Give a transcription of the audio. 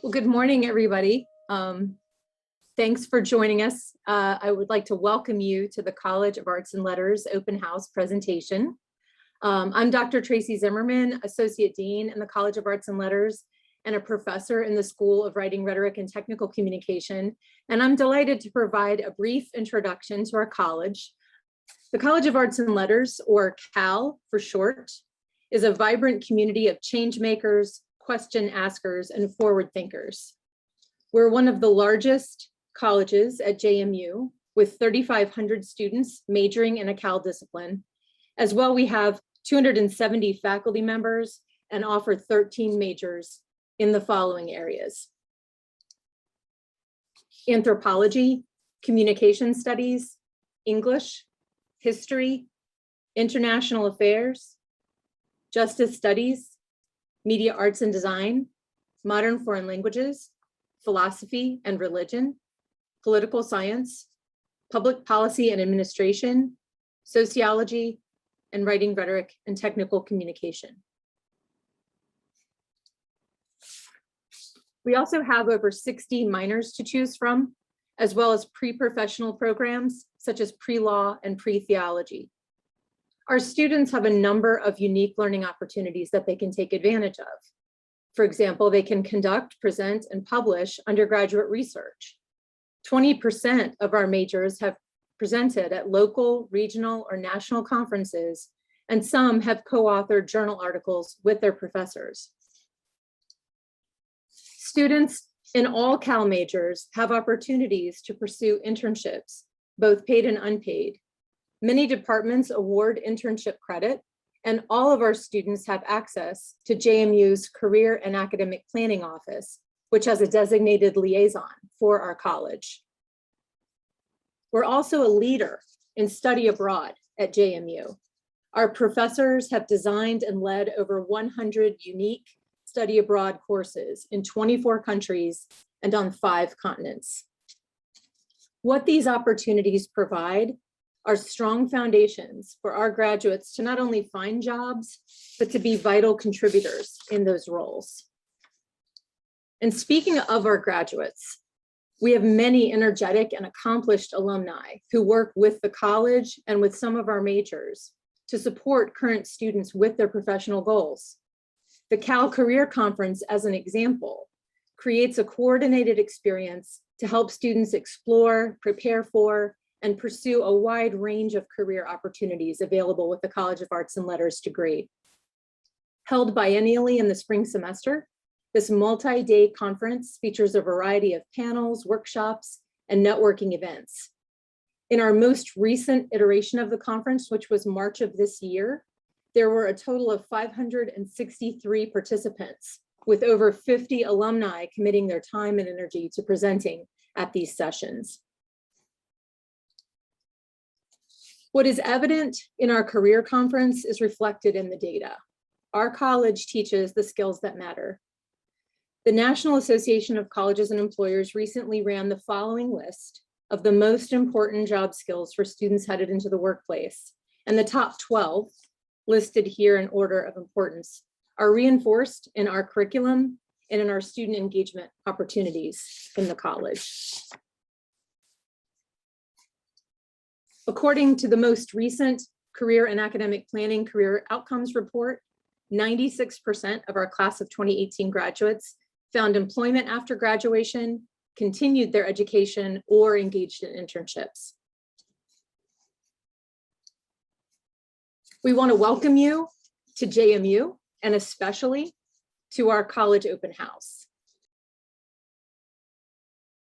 Well, good morning, everybody. Thanks for joining us. I would like to welcome you to the College of Arts and Letters Open House presentation. I'm Dr. Tracy Zimmerman, Associate Dean in the College of Arts and Letters and a professor in the School of Writing, Rhetoric, and Technical Communication. And I'm delighted to provide a brief introduction to our college. The College of Arts and Letters, or CAL for short, is a vibrant community of change makers, question askers, and forward thinkers. We're one of the largest colleges at JMU with 3,500 students majoring in a CAL discipline. As well, we have 270 faculty members and offer 13 majors in the following areas: anthropology, communication studies, English, history, international affairs, justice studies, media arts and design, modern foreign languages, philosophy and religion, political science, public policy and administration, sociology, and writing, rhetoric, and technical communication. We also have over 60 minors to choose from, as well as pre-professional programs such as pre-law and pre-theology. Our students have a number of unique learning opportunities that they can take advantage of. For example, they can conduct, present, and publish undergraduate research. 20% of our majors have presented at local, regional, or national conferences, and some have co-authored journal articles with their professors. Students in all CAL majors have opportunities to pursue internships, both paid and unpaid. Many departments award internship credit, and all of our students have access to JMU's Career and Academic Planning Office, which has a designated liaison for our college. We're also a leader in study abroad at JMU. Our professors have designed and led over 100 unique study abroad courses in 24 countries and on 5 continents. What these opportunities provide are strong foundations for our graduates to not only find jobs, but to be vital contributors in those roles. And speaking of our graduates, we have many energetic and accomplished alumni who work with the college and with some of our majors to support current students with their professional goals. The Cal Career Conference, as an example, creates a coordinated experience to help students explore, prepare for, and pursue a wide range of career opportunities available with the College of Arts and Letters degree. Held biennially in the spring semester, this multi-day conference features a variety of panels, workshops, and networking events. In our most recent iteration of the conference, which was March of this year, there were a total of 563 participants, with over 50 alumni committing their time and energy to presenting at these sessions. What is evident in our career conference is reflected in the data. Our college teaches the skills that matter. The National Association of Colleges and Employers recently ran the following list of the most important job skills for students headed into the workplace. And the top 12, listed here in order of importance, are reinforced in our curriculum and in our student engagement opportunities in the college. According to the most recent Career and Academic Planning Career Outcomes Report, 96% of our class of 2018 graduates found employment after graduation, continued their education, or engaged in internships. We want to welcome you to JMU and especially to our college open house.